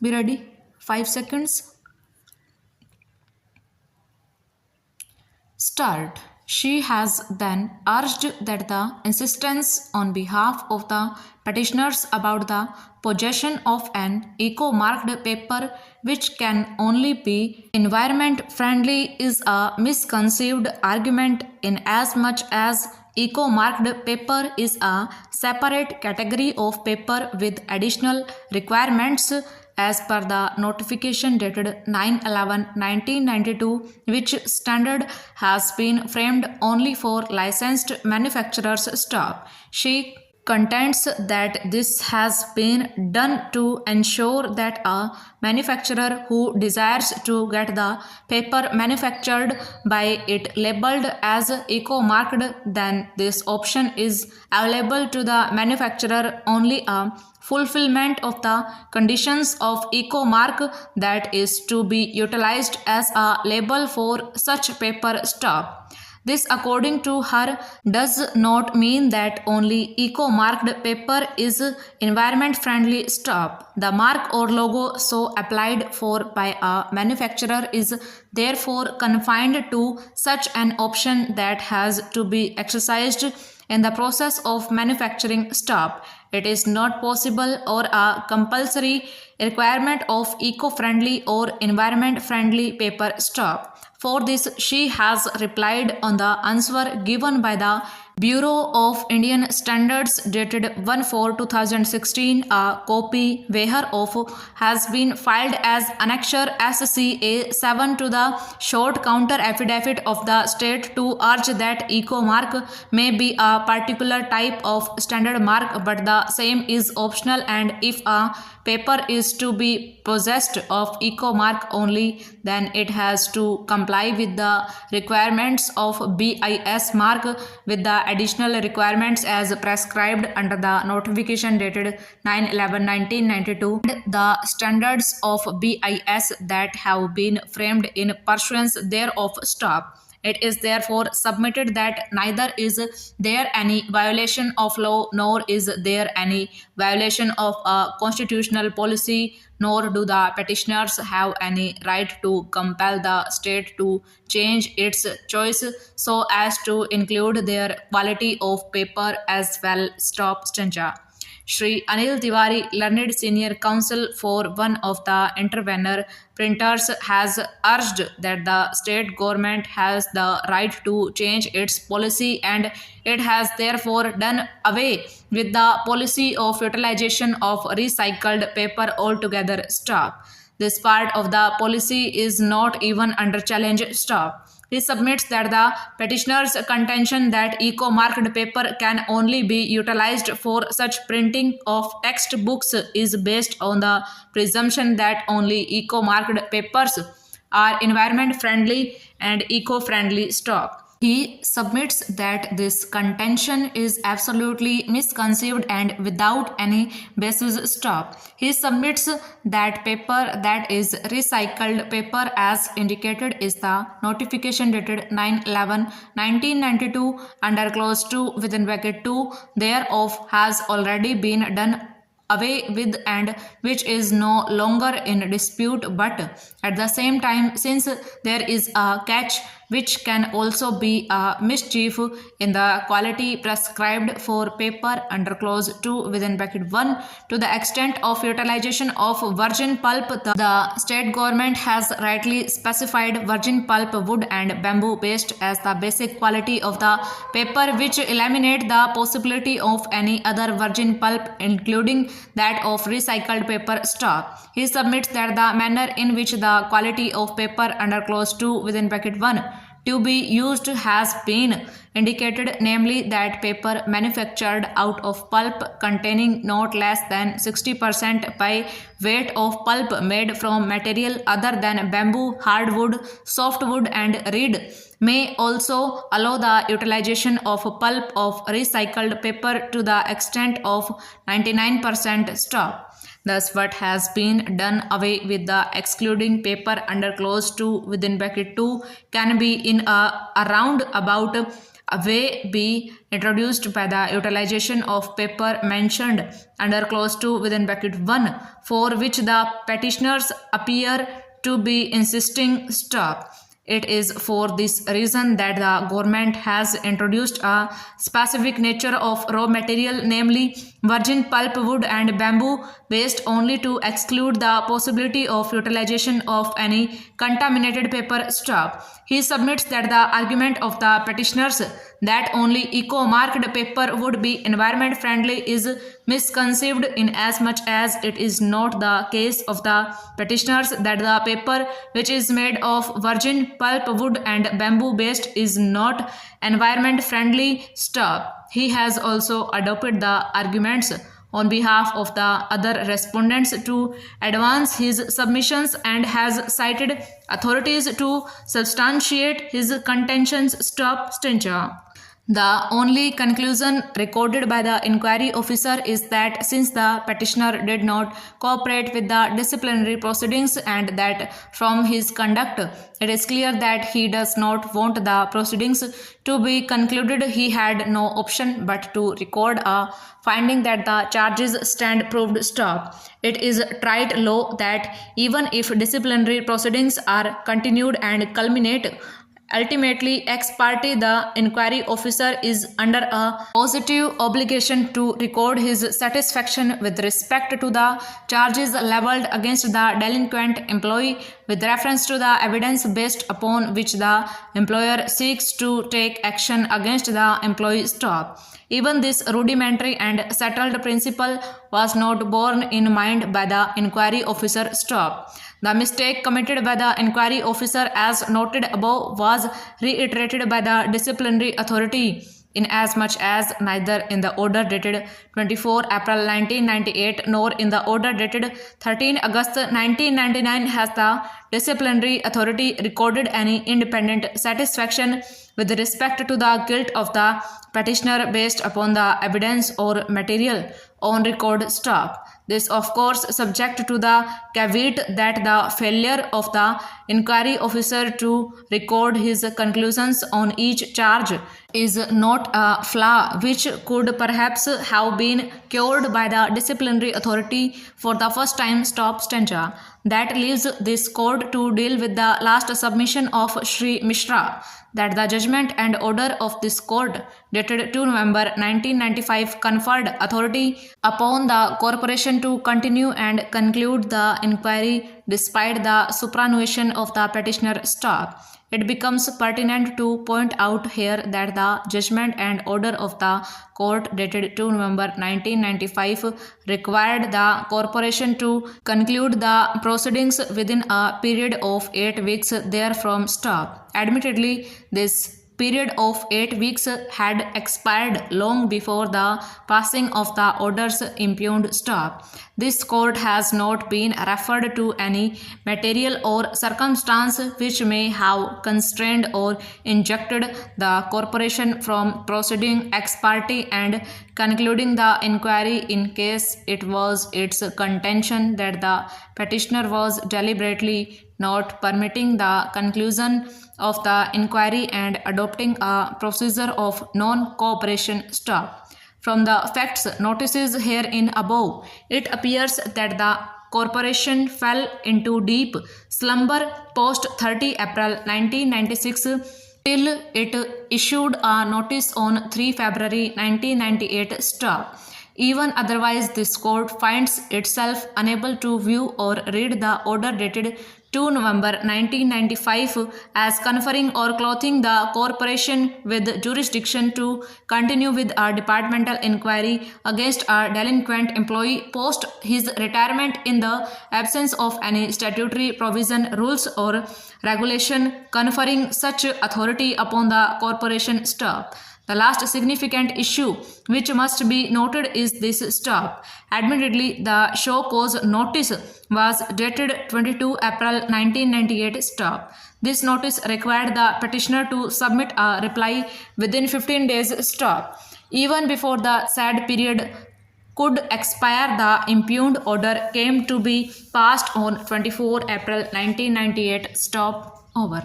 Be ready. 5 seconds. Start. She has then urged that the insistence on behalf of the petitioners about the possession of an eco-marked paper which can only be environment friendly is a misconceived argument inasmuch as eco-marked paper is a separate category of paper with additional requirements as per the notification dated 9/11/1992, which standard has been framed only for licensed manufacturers' stock. She contends that this has been done to ensure that a manufacturer who desires to get the paper manufactured by it labeled as eco-marked, then this option is available to the manufacturer only a fulfillment of the conditions of eco-mark that is to be utilized as a label for such paper stock. This, according to her, does not mean that only eco-marked paper is environment-friendly stock. The mark or logo so applied for by a manufacturer is therefore confined to such an option that has to be exercised in the process of manufacturing stock. It is not possible or a compulsory requirement of eco-friendly or environment-friendly paper stock. For this, she has replied on the answer given by the Bureau of Indian Standards dated 1/4/2016. A copy whereof has been filed as Annexure SCA 7 to the short counter affidavit of the state to urge that eco mark may be a particular type of standard mark, but the same is optional, and if a paper is to be possessed of eco mark only, then it has to comply with the requirements of BIS mark with the additional requirements as prescribed under the notification dated 9/11/1992 and the standards of BIS that have been framed in pursuance thereof stop. It is therefore submitted that neither is there any violation of law, nor is there any violation of a constitutional policy, nor do the petitioners have any right to compel the state to change its choice so as to include their quality of paper as well. Stop stanza. Shri Anil Tiwari, learned senior counsel for one of the intervener printers, has urged that the state government has the right to change its policy, and it has therefore done away with the policy of utilization of recycled paper altogether. Stop. This part of the policy is not even under challenge. Stop. He submits that the petitioner's contention that eco-marked paper can only be utilized for such printing of textbooks is based on the presumption that only eco-marked papers are environment-friendly and eco-friendly stock. He submits that this contention is absolutely misconceived and without any basis. Stop. He submits that paper that is recycled paper as indicated is the notification dated 9/11/1992 under clause 2 within bracket 2 thereof has already been done away with and which is no longer in dispute, but at the same time, since there is a catch which can also be a mischief in the quality prescribed for paper under clause 2 within bracket 1 to the extent of utilization of virgin pulp, the state government has rightly specified virgin pulp, wood and bamboo paste as the basic quality of the paper, which eliminate the possibility of any other virgin pulp, including that of recycled paper stock. He submits that the manner in which the quality of paper under clause 2 within bracket 1 to be used has been indicated, namely that paper manufactured out of pulp containing not less than 60% by weight of pulp made from material other than bamboo, hardwood, softwood and reed may also allow the utilization of pulp of recycled paper to the extent of 99% stock. Thus, what has been done away with the excluding paper under clause 2 within bracket 2 can be in a roundabout A way be introduced by the utilization of paper mentioned under clause 2 within bracket 1, for which the petitioners appear to be insisting stop. It is for this reason that the government has introduced a specific nature of raw material, namely virgin pulp wood and bamboo, based only to exclude the possibility of utilization of any contaminated paper stop. He submits that the argument of the petitioners that only eco-marked paper would be environment friendly is misconceived, in as much as it is not the case of the petitioners that the paper which is made of virgin pulp wood and bamboo based is not environment friendly stuff. He has also adopted the arguments on behalf of the other respondents to advance his submissions and has cited authorities to substantiate his contentions. Stop stencher. The only conclusion recorded by the inquiry officer is that since the petitioner did not cooperate with the disciplinary proceedings and that from his conduct it is clear that he does not want the proceedings to be concluded, he had no option but to record a finding that the charges stand proved. Stop. It is tried law that even if disciplinary proceedings are continued and culminate ultimately ex parte, the inquiry officer is under a positive obligation to record his satisfaction with respect to the charges leveled against the delinquent employee with reference to the evidence based upon which the employer seeks to take action against the employee. Stop. Even this rudimentary and settled principle was not borne in mind by the inquiry officer. Stop. The mistake committed by the inquiry officer, as noted above, was reiterated by the disciplinary authority, inasmuch as neither in the order dated 24 April 1998 nor in the order dated 13 August 1999 has the disciplinary authority recorded any independent satisfaction with respect to the guilt of the petitioner based upon the evidence or material on record. Stop. This, of course, subject to the caveat that the failure of the inquiry officer to record his conclusions on each charge is not a flaw which could perhaps have been cured by the disciplinary authority for the first time. Stop stencher. That leaves this court to deal with the last submission of Shri Mishra, that the judgment and order of this court dated 2 November 1995 conferred authority upon the corporation to continue and conclude the inquiry despite the superannuation of the petitioner. Stop. It becomes pertinent to point out here that the judgment and order of the court dated 2 November 1995 required the corporation to conclude the proceedings within a period of 8 weeks therefrom. Stop. Admittedly, this period of 8 weeks had expired long before the passing of the orders impugned. Stop. This court has not been referred to any material or circumstance which may have constrained or injected the corporation from proceeding ex parte and concluding the inquiry in case it was its contention that the petitioner was deliberately not permitting the conclusion of the inquiry and adopting a procedure of non-cooperation. Stop. From the facts notices herein above, it appears that the corporation fell into deep slumber post 30 April 1996 till it issued a notice on 3 February 1998. Stop. Even otherwise, this court finds itself unable to view or read the order dated 2 November 1995 as conferring or clothing the corporation with jurisdiction to continue with a departmental inquiry against a delinquent employee post his retirement in the absence of any statutory provision, rules or regulation conferring such authority upon the corporation. Stop. The last significant issue which must be noted is this. Stop. Admittedly, the show cause notice was dated 22 April 1998. Stop. This notice required the petitioner to submit a reply within 15 days. Stop. Even before the said period could expire, the impugned order came to be passed on 24 April 1998. Stop. Over.